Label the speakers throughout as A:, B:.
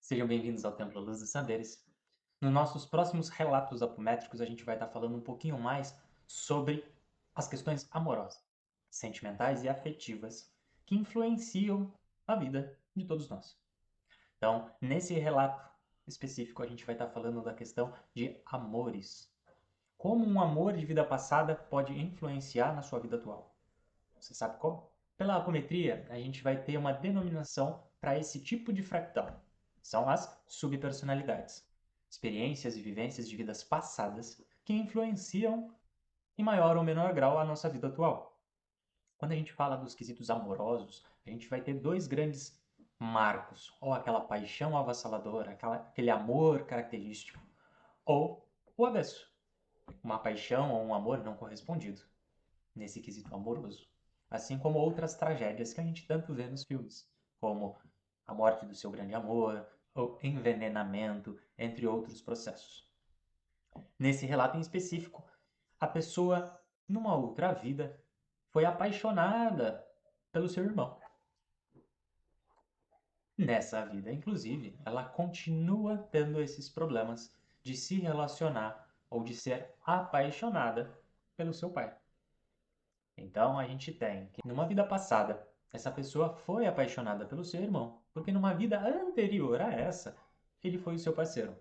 A: Sejam bem-vindos ao Templo Luz dos Saberes. Nos nossos próximos relatos apométricos, a gente vai estar falando um pouquinho mais sobre as questões amorosas, sentimentais e afetivas que influenciam a vida de todos nós. Então, nesse relato específico, a gente vai estar falando da questão de amores. Como um amor de vida passada pode influenciar na sua vida atual. Você sabe como? Pela apometria, a gente vai ter uma denominação para esse tipo de fractal. São as subpersonalidades, experiências e vivências de vidas passadas que influenciam em maior ou menor grau a nossa vida atual. Quando a gente fala dos quesitos amorosos, a gente vai ter dois grandes marcos, ou aquela paixão avassaladora, aquele amor característico, ou o avesso, uma paixão ou um amor não correspondido nesse quesito amoroso, assim como outras tragédias que a gente tanto vê nos filmes, como a morte do seu grande amor, ou envenenamento, entre outros processos. Nesse relato em específico, a pessoa, numa outra vida, foi apaixonada pelo seu irmão. Nessa vida, inclusive, ela continua tendo esses problemas de se relacionar ou de ser apaixonada pelo seu pai. Então a gente tem que numa vida passada, essa pessoa foi apaixonada pelo seu irmão, porque numa vida anterior a essa, ele foi o seu parceiro.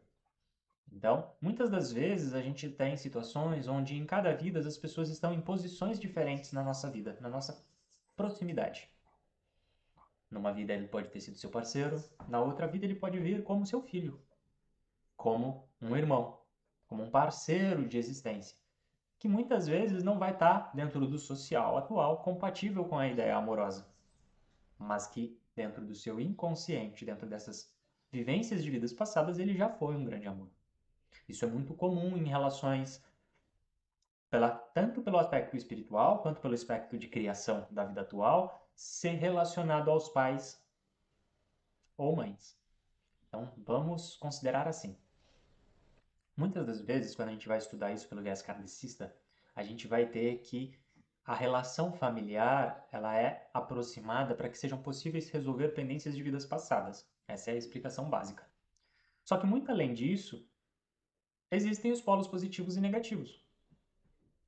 A: Então, muitas das vezes a gente tem situações onde em cada vida as pessoas estão em posições diferentes na nossa vida, na nossa proximidade. Numa vida ele pode ter sido seu parceiro, na outra vida ele pode vir como seu filho, como um irmão, como um parceiro de existência, que muitas vezes não vai estar dentro do social atual compatível com a ideia amorosa, mas que dentro do seu inconsciente, dentro dessas vivências de vidas passadas, ele já foi um grande amor. Isso é muito comum em relações, tanto pelo aspecto espiritual quanto pelo aspecto de criação da vida atual, ser relacionado aos pais ou mães. Então, vamos considerar assim. Muitas das vezes, quando a gente vai estudar isso pelo viés kardecista, a gente vai ter que a relação familiar ela é aproximada para que sejam possíveis resolver pendências de vidas passadas. Essa é a explicação básica. Só que muito além disso, existem os polos positivos e negativos.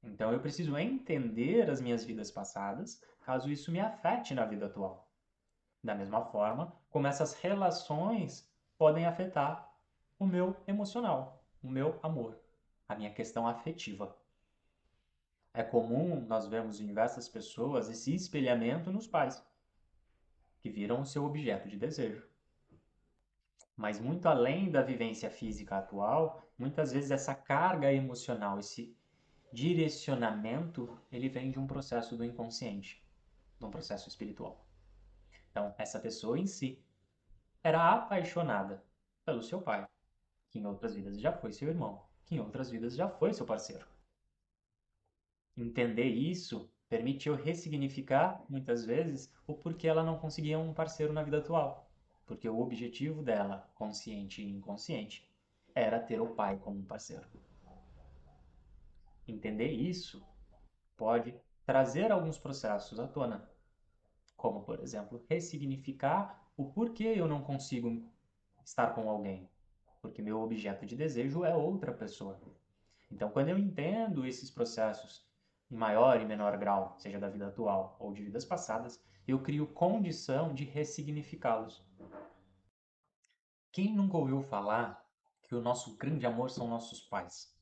A: Então eu preciso entender as minhas vidas passadas, caso isso me afete na vida atual. Da mesma forma como essas relações podem afetar o meu emocional, o meu amor, a minha questão afetiva. É comum nós vemos em diversas pessoas esse espelhamento nos pais, que viram o seu objeto de desejo. Mas muito além da vivência física atual, muitas vezes essa carga emocional, esse direcionamento, ele vem de um processo do inconsciente, de um processo espiritual. Então, essa pessoa em si era apaixonada pelo seu pai, que em outras vidas já foi seu irmão, que em outras vidas já foi seu parceiro. Entender isso permite eu ressignificar, muitas vezes, o porquê ela não conseguia um parceiro na vida atual. Porque o objetivo dela, consciente e inconsciente, era ter o pai como um parceiro. Entender isso pode trazer alguns processos à tona, como, por exemplo, ressignificar o porquê eu não consigo estar com alguém, porque meu objeto de desejo é outra pessoa. Então, quando eu entendo esses processos em maior e menor grau, seja da vida atual ou de vidas passadas, eu crio condição de ressignificá-los. Quem nunca ouviu falar que o nosso grande amor são nossos pais?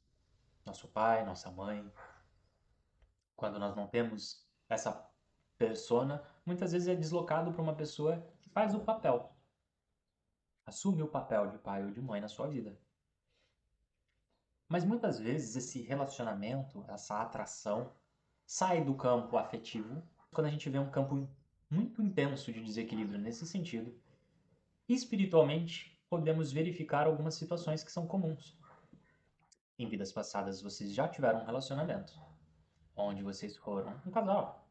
A: Nosso pai, nossa mãe. Quando nós não temos essa persona, muitas vezes é deslocado para uma pessoa que faz o papel, assume o papel de pai ou de mãe na sua vida. Mas muitas vezes esse relacionamento, essa atração, sai do campo afetivo quando a gente vê um campo muito intenso de desequilíbrio nesse sentido. Espiritualmente, podemos verificar algumas situações que são comuns. Em vidas passadas, vocês já tiveram um relacionamento onde vocês foram um casal.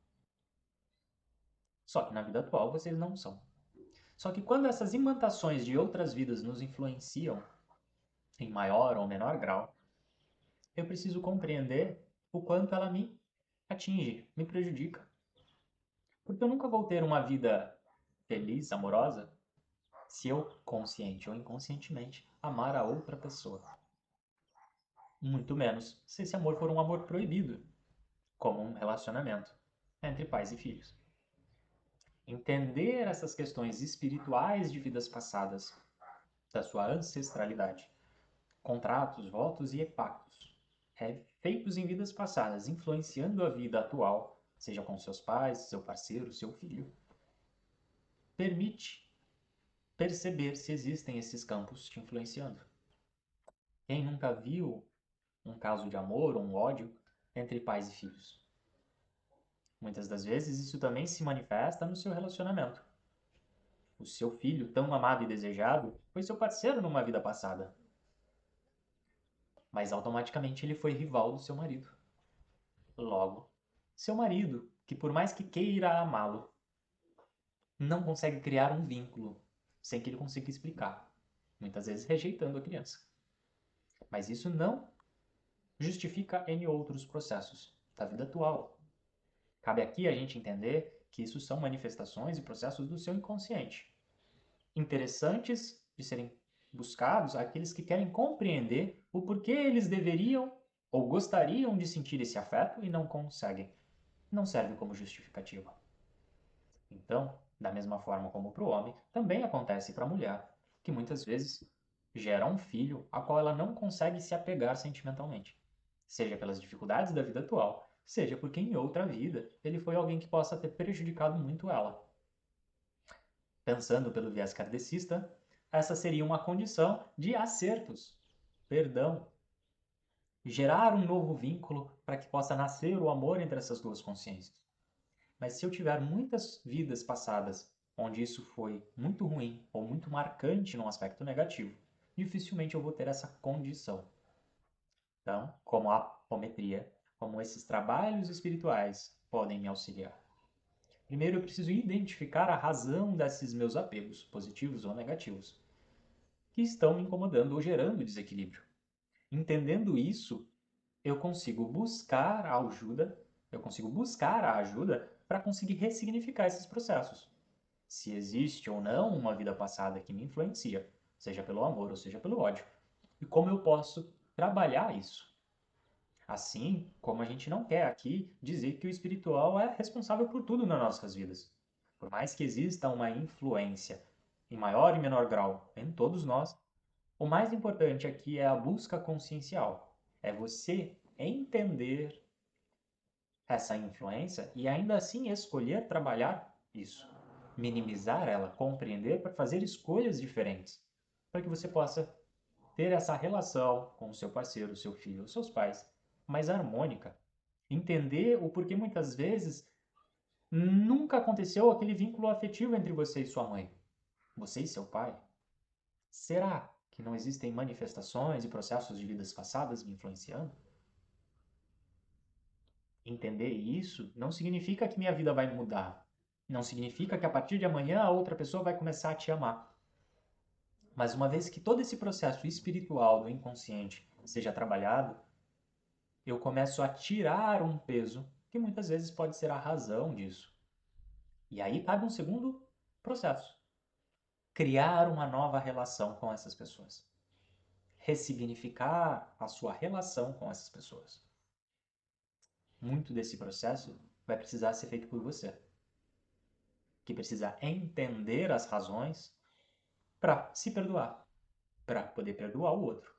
A: Só que na vida atual vocês não são. Só que quando essas imantações de outras vidas nos influenciam, em maior ou menor grau, eu preciso compreender o quanto ela me atinge, me prejudica. Porque eu nunca vou ter uma vida feliz, amorosa, se eu, consciente ou inconscientemente, amar a outra pessoa. Muito menos se esse amor for um amor proibido, como um relacionamento entre pais e filhos. Entender essas questões espirituais de vidas passadas, da sua ancestralidade, contratos, votos e pactos, feitos em vidas passadas, influenciando a vida atual, seja com seus pais, seu parceiro, seu filho, permite perceber se existem esses campos te influenciando. Quem nunca viu um caso de amor ou um ódio entre pais e filhos? Muitas das vezes isso também se manifesta no seu relacionamento. O seu filho, tão amado e desejado, foi seu parceiro numa vida passada. Mas automaticamente ele foi rival do seu marido. Logo, seu marido, que por mais que queira amá-lo, não consegue criar um vínculo sem que ele consiga explicar, muitas vezes rejeitando a criança. Mas isso não justifica N outros processos da vida atual. Cabe aqui a gente entender que isso são manifestações e processos do seu inconsciente. Interessantes de serem buscados aqueles que querem compreender o porquê eles deveriam ou gostariam de sentir esse afeto e não conseguem. Não serve como justificativa. Então, da mesma forma como para o homem, também acontece para a mulher, que muitas vezes gera um filho a qual ela não consegue se apegar sentimentalmente, seja pelas dificuldades da vida atual, seja porque em outra vida ele foi alguém que possa ter prejudicado muito ela. Pensando pelo viés kardecista, essa seria uma condição de acertos, perdão, gerar um novo vínculo para que possa nascer o amor entre essas duas consciências. Mas se eu tiver muitas vidas passadas onde isso foi muito ruim ou muito marcante num aspecto negativo, dificilmente eu vou ter essa condição. Então, como a apometria, como esses trabalhos espirituais podem me auxiliar? Primeiro, eu preciso identificar a razão desses meus apegos, positivos ou negativos, que estão me incomodando ou gerando desequilíbrio. Entendendo isso, eu consigo buscar a ajuda para conseguir ressignificar esses processos. Se existe ou não uma vida passada que me influencia, seja pelo amor ou seja pelo ódio, e como eu posso trabalhar isso. Assim como a gente não quer aqui dizer que o espiritual é responsável por tudo nas nossas vidas. Por mais que exista uma influência em maior e menor grau em todos nós, o mais importante aqui é a busca consciencial. É você entender essa influência e ainda assim escolher trabalhar isso, minimizar ela, compreender para fazer escolhas diferentes, para que você possa ter essa relação com o seu parceiro, seu filho, os seus pais mais harmônica, entender o porquê muitas vezes nunca aconteceu aquele vínculo afetivo entre você e sua mãe, você e seu pai. Será que não existem manifestações e processos de vidas passadas me influenciando? Entender isso não significa que minha vida vai mudar. Não significa que a partir de amanhã a outra pessoa vai começar a te amar. Mas uma vez que todo esse processo espiritual do inconsciente seja trabalhado, eu começo a tirar um peso que muitas vezes pode ser a razão disso. E aí cabe um segundo processo: criar uma nova relação com essas pessoas. Ressignificar a sua relação com essas pessoas. Muito desse processo vai precisar ser feito por você, que precisa entender as razões para se perdoar, para poder perdoar o outro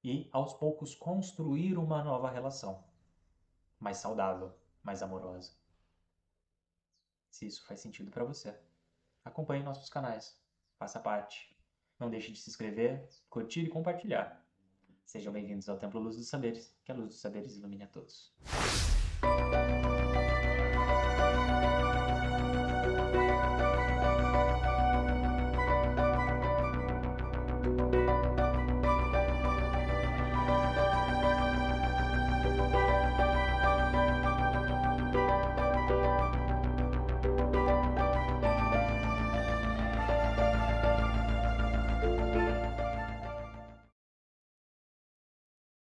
A: e aos poucos construir uma nova relação, mais saudável, mais amorosa. Se isso faz sentido para você, acompanhe nossos canais, faça parte. Não deixe de se inscrever, curtir e compartilhar. Sejam bem-vindos ao Templo Luz dos Saberes, que a luz dos saberes ilumine a todos.